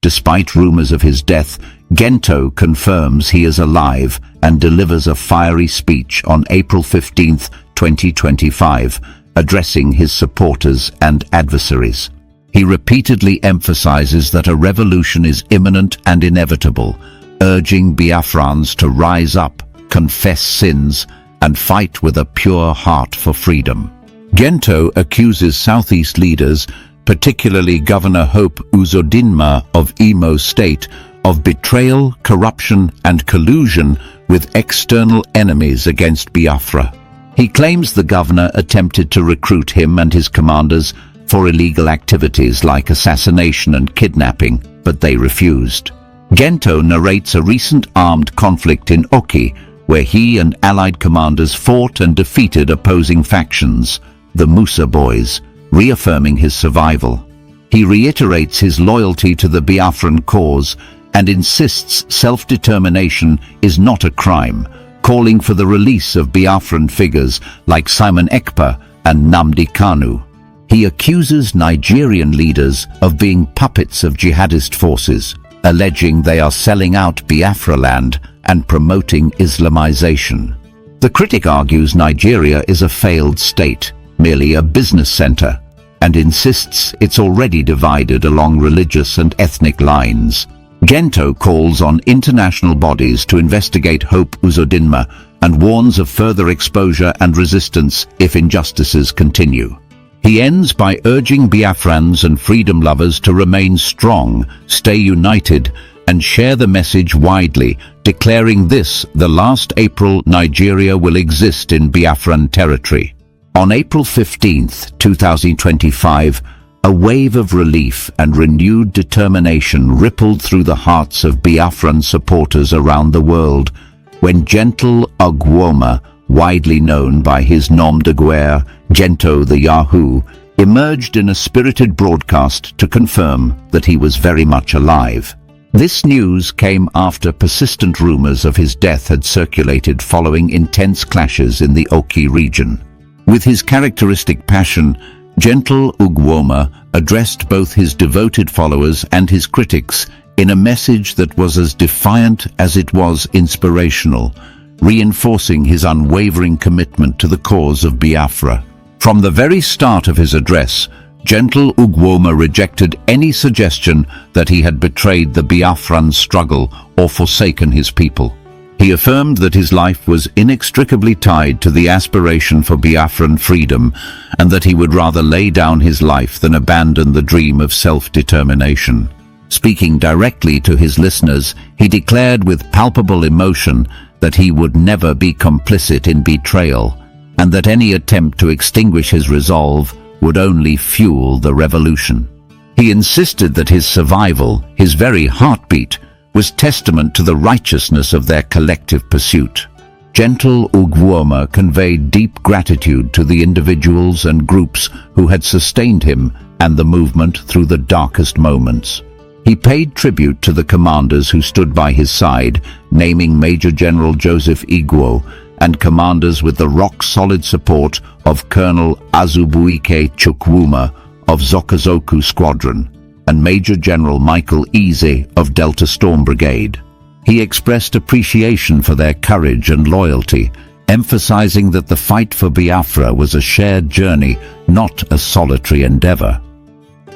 Despite rumors of his death, Gento confirms he is alive and delivers a fiery speech on April 15, 2025, addressing his supporters and adversaries. He repeatedly emphasizes that a revolution is imminent and inevitable, urging Biafrans to rise up, confess sins, and fight with a pure heart for freedom. Gento accuses Southeast leaders, particularly Governor Hope Uzodimma of Imo State, of betrayal, corruption, and collusion with external enemies against Biafra. He claims the governor attempted to recruit him and his commanders for illegal activities like assassination and kidnapping, but they refused. Gento narrates a recent armed conflict in Oki, where he and allied commanders fought and defeated opposing factions, the Musa Boys, reaffirming his survival. He reiterates his loyalty to the Biafran cause and insists self-determination is not a crime, calling for the release of Biafran figures like Simon Ekpa and Nnamdi Kanu. He accuses Nigerian leaders of being puppets of jihadist forces, alleging they are selling out Biafra land and promoting Islamization. The critic argues Nigeria is a failed state, merely a business center, and insists it's already divided along religious and ethnic lines. Gento calls on international bodies to investigate Hope Uzodimma and warns of further exposure and resistance if injustices continue. He ends by urging Biafrans and freedom lovers to remain strong, stay united, and share the message widely, declaring this the last April Nigeria will exist in Biafran territory. On April 15, 2025, a wave of relief and renewed determination rippled through the hearts of Biafran supporters around the world when Gento Uruagu, widely known by his nom de guerre, Gento the Yahoo, emerged in a spirited broadcast to confirm that he was very much alive. This news came after persistent rumors of his death had circulated following intense clashes in the Oki region. With his characteristic passion, Gento Uruagu addressed both his devoted followers and his critics in a message that was as defiant as it was inspirational, reinforcing his unwavering commitment to the cause of Biafra. From the very start of his address, Gento Uruagu rejected any suggestion that he had betrayed the Biafran struggle or forsaken his people. He affirmed that his life was inextricably tied to the aspiration for Biafran freedom and that he would rather lay down his life than abandon the dream of self-determination. Speaking directly to his listeners, he declared with palpable emotion that he would never be complicit in betrayal and that any attempt to extinguish his resolve would only fuel the revolution. He insisted that his survival, his very heartbeat, was testament to the righteousness of their collective pursuit. Gento Uruagu conveyed deep gratitude to the individuals and groups who had sustained him and the movement through the darkest moments. He paid tribute to the commanders who stood by his side, naming Major General Joseph Igbo and commanders with the rock-solid support of Colonel Azubuike Chukwuma of Zokozoku Squadron and Major General Michael Eze of Delta Storm Brigade. He expressed appreciation for their courage and loyalty, emphasizing that the fight for Biafra was a shared journey, not a solitary endeavor.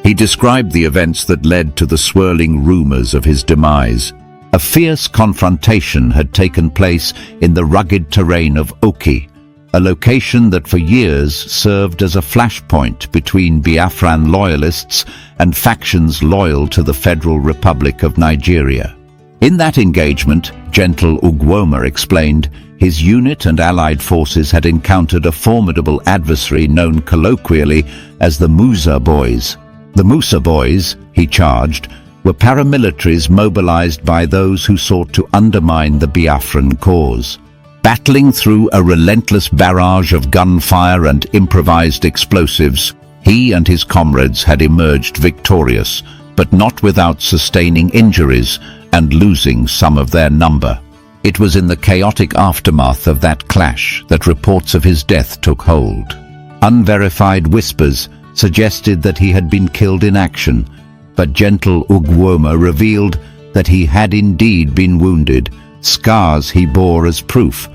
He described the events that led to the swirling rumors of his demise. A fierce confrontation had taken place in the rugged terrain of Oki, a location that for years served as a flashpoint between Biafran loyalists and factions loyal to the Federal Republic of Nigeria. In that engagement, Gento Uruagu explained, his unit and allied forces had encountered a formidable adversary known colloquially as the Musa Boys. The Musa Boys, he charged, were paramilitaries mobilized by those who sought to undermine the Biafran cause. Battling through a relentless barrage of gunfire and improvised explosives, he and his comrades had emerged victorious, but not without sustaining injuries and losing some of their number. It was in the chaotic aftermath of that clash that reports of his death took hold. Unverified whispers suggested that he had been killed in action, but Gentle Uruagu revealed that he had indeed been wounded, scars he bore as proof,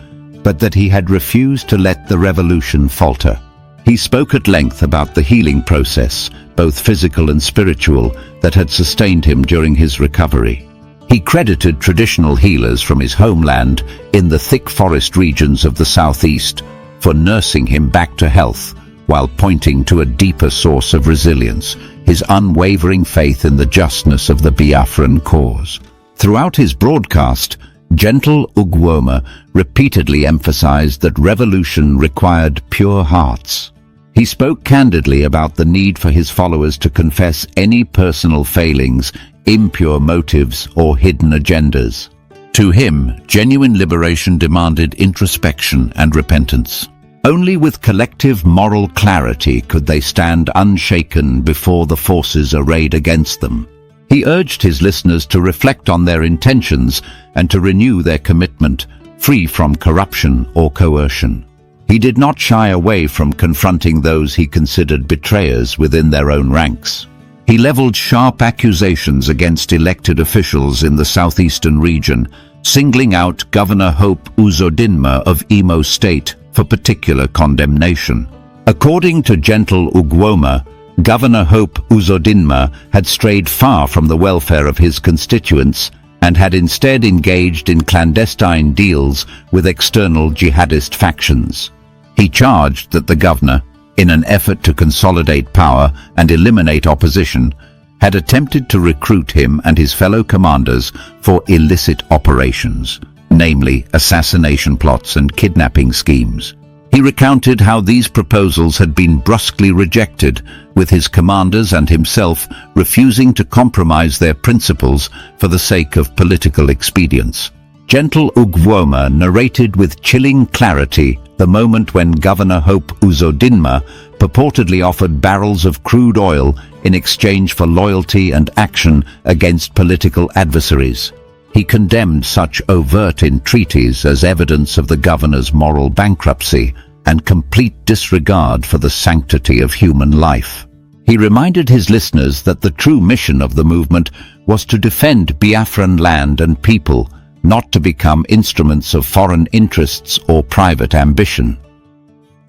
but that he had refused to let the revolution falter. He spoke at length about the healing process, both physical and spiritual, that had sustained him during his recovery. He credited traditional healers from his homeland in the thick forest regions of the southeast for nursing him back to health, while pointing to a deeper source of resilience, his unwavering faith in the justness of the Biafran cause. Throughout his broadcast, Gentle Uruagu repeatedly emphasized that revolution required pure hearts. He spoke candidly about the need for his followers to confess any personal failings, impure motives, or hidden agendas. To him, genuine liberation demanded introspection and repentance. Only with collective moral clarity could they stand unshaken before the forces arrayed against them. He urged his listeners to reflect on their intentions and to renew their commitment, free from corruption or coercion. He did not shy away from confronting those he considered betrayers within their own ranks. He leveled sharp accusations against elected officials in the southeastern region, singling out Governor Hope Uzodimma of Imo State for particular condemnation. According to Gentle Uruagu, Governor Hope Uzodimma had strayed far from the welfare of his constituents and had instead engaged in clandestine deals with external jihadist factions. He charged that the governor, in an effort to consolidate power and eliminate opposition, had attempted to recruit him and his fellow commanders for illicit operations, namely assassination plots and kidnapping schemes. He recounted how these proposals had been brusquely rejected, with his commanders and himself refusing to compromise their principles for the sake of political expedience. Gentle Uruagu narrated with chilling clarity the moment when Governor Hope Uzodimma purportedly offered barrels of crude oil in exchange for loyalty and action against political adversaries. He condemned such overt entreaties as evidence of the governor's moral bankruptcy and complete disregard for the sanctity of human life. He reminded his listeners that the true mission of the movement was to defend Biafran land and people, not to become instruments of foreign interests or private ambition.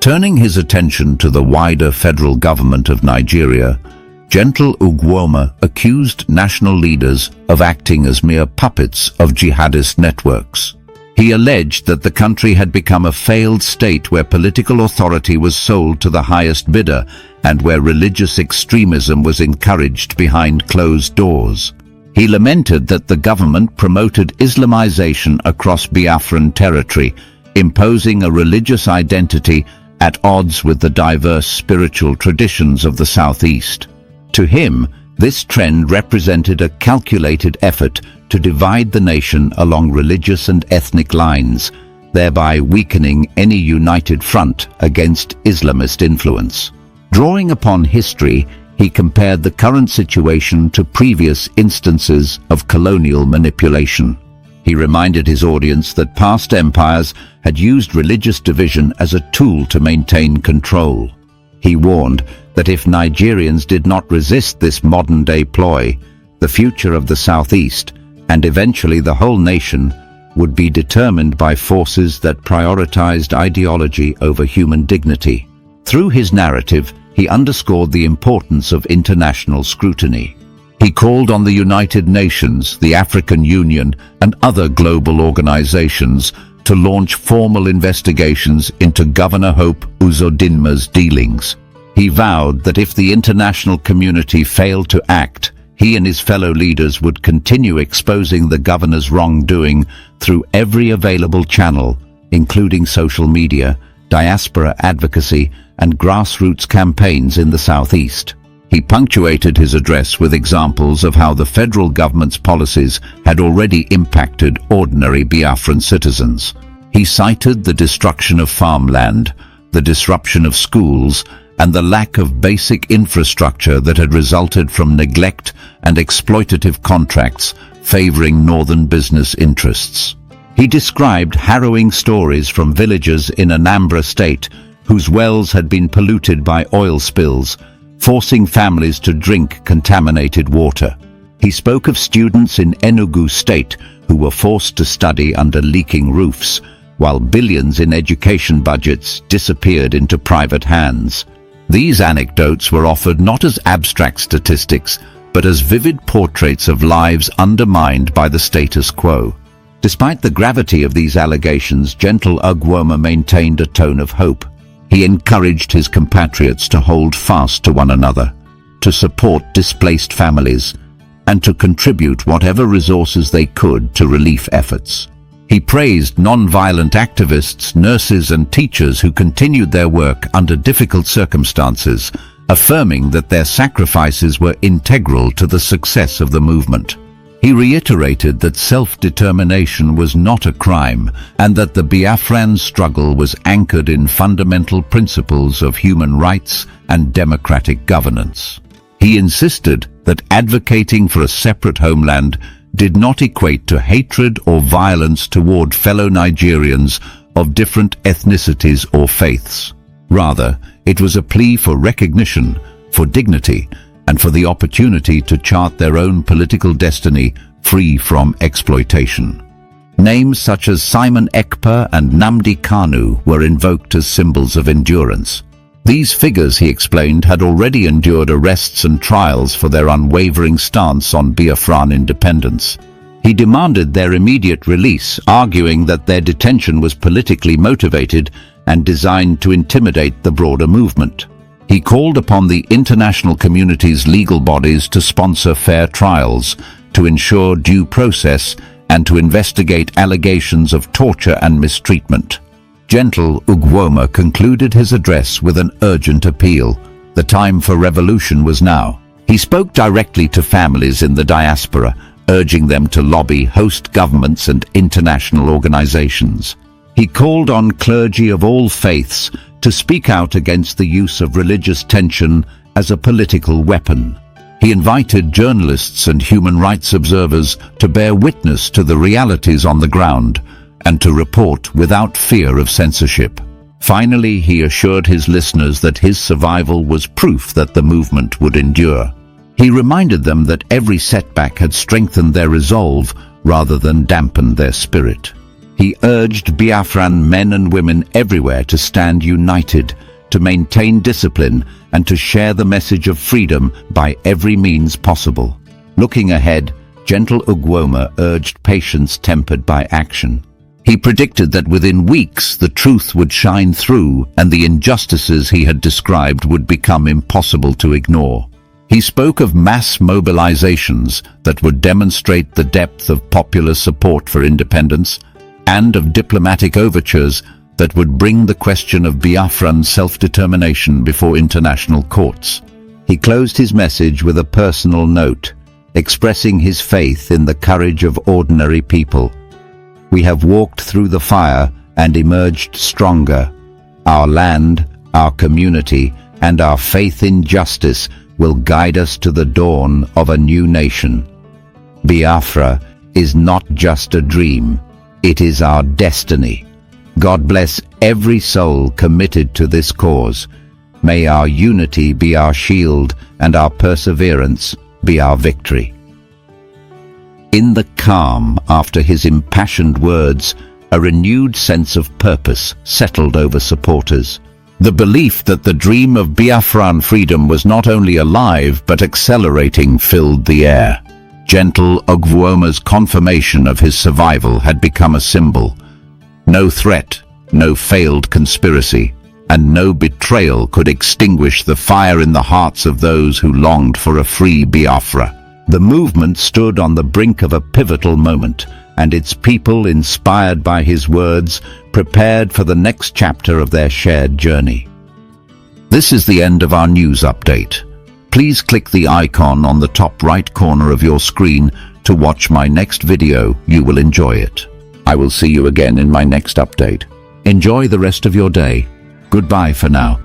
Turning his attention to the wider federal government of Nigeria, Gentle Uruagu accused national leaders of acting as mere puppets of jihadist networks. He alleged that the country had become a failed state where political authority was sold to the highest bidder and where religious extremism was encouraged behind closed doors. He lamented that the government promoted Islamization across Biafran territory, imposing a religious identity at odds with the diverse spiritual traditions of the southeast. To him, this trend represented a calculated effort to divide the nation along religious and ethnic lines, thereby weakening any united front against Islamist influence. Drawing upon history, he compared the current situation to previous instances of colonial manipulation. He reminded his audience that past empires had used religious division as a tool to maintain control. He warned that if Nigerians did not resist this modern-day ploy, the future of the Southeast, and eventually the whole nation, would be determined by forces that prioritized ideology over human dignity. Through his narrative, he underscored the importance of international scrutiny. He called on the United Nations, the African Union, and other global organizations to launch formal investigations into Governor Hope Uzodimma's dealings. He vowed that if the international community failed to act, he and his fellow leaders would continue exposing the governor's wrongdoing through every available channel, including social media, diaspora advocacy, and grassroots campaigns in the Southeast. He punctuated his address with examples of how the federal government's policies had already impacted ordinary Biafran citizens. He cited the destruction of farmland, the disruption of schools, and the lack of basic infrastructure that had resulted from neglect and exploitative contracts favoring northern business interests. He described harrowing stories from villagers in Anambra State whose wells had been polluted by oil spills, forcing families to drink contaminated water. He spoke of students in Enugu State who were forced to study under leaking roofs, while billions in education budgets disappeared into private hands. These anecdotes were offered not as abstract statistics, but as vivid portraits of lives undermined by the status quo. Despite the gravity of these allegations, Gento Uruagu maintained a tone of hope. He encouraged his compatriots to hold fast to one another, to support displaced families, and to contribute whatever resources they could to relief efforts. He praised non-violent activists, nurses and teachers who continued their work under difficult circumstances, affirming that their sacrifices were integral to the success of the movement. He reiterated that self-determination was not a crime and that the Biafran struggle was anchored in fundamental principles of human rights and democratic governance. He insisted that advocating for a separate homeland did not equate to hatred or violence toward fellow Nigerians of different ethnicities or faiths. Rather, it was a plea for recognition, for dignity, and for the opportunity to chart their own political destiny free from exploitation. Names such as Simon Ekpa and Nnamdi Kanu were invoked as symbols of endurance. These figures, he explained, had already endured arrests and trials for their unwavering stance on Biafran independence. He demanded their immediate release, arguing that their detention was politically motivated and designed to intimidate the broader movement. He called upon the international community's legal bodies to sponsor fair trials, to ensure due process, and to investigate allegations of torture and mistreatment. Gento Uruagu concluded his address with an urgent appeal. The time for revolution was now. He spoke directly to families in the diaspora, urging them to lobby host governments and international organizations. He called on clergy of all faiths to speak out against the use of religious tension as a political weapon. He invited journalists and human rights observers to bear witness to the realities on the ground and to report without fear of censorship. Finally, he assured his listeners that his survival was proof that the movement would endure. He reminded them that every setback had strengthened their resolve rather than dampened their spirit. He urged Biafran men and women everywhere to stand united, to maintain discipline, and to share the message of freedom by every means possible. Looking ahead, Gento Uruagu urged patience tempered by action. He predicted that within weeks the truth would shine through and the injustices he had described would become impossible to ignore. He spoke of mass mobilizations that would demonstrate the depth of popular support for independence and of diplomatic overtures that would bring the question of Biafran self-determination before international courts. He closed his message with a personal note, expressing his faith in the courage of ordinary people. We have walked through the fire and emerged stronger. Our land, our community, and our faith in justice will guide us to the dawn of a new nation. Biafra is not just a dream, it is our destiny. God bless every soul committed to this cause. May our unity be our shield and our perseverance be our victory. In the calm after his impassioned words, a renewed sense of purpose settled over supporters. The belief that the dream of Biafran freedom was not only alive but accelerating filled the air. Gento Uruagu's confirmation of his survival had become a symbol. No threat, no failed conspiracy, and no betrayal could extinguish the fire in the hearts of those who longed for a free Biafra. The movement stood on the brink of a pivotal moment, and its people, inspired by his words, prepared for the next chapter of their shared journey. This is the end of our news update. Please click the icon on the top right corner of your screen to watch my next video. You will enjoy it. I will see you again in my next update. Enjoy the rest of your day. Goodbye for now.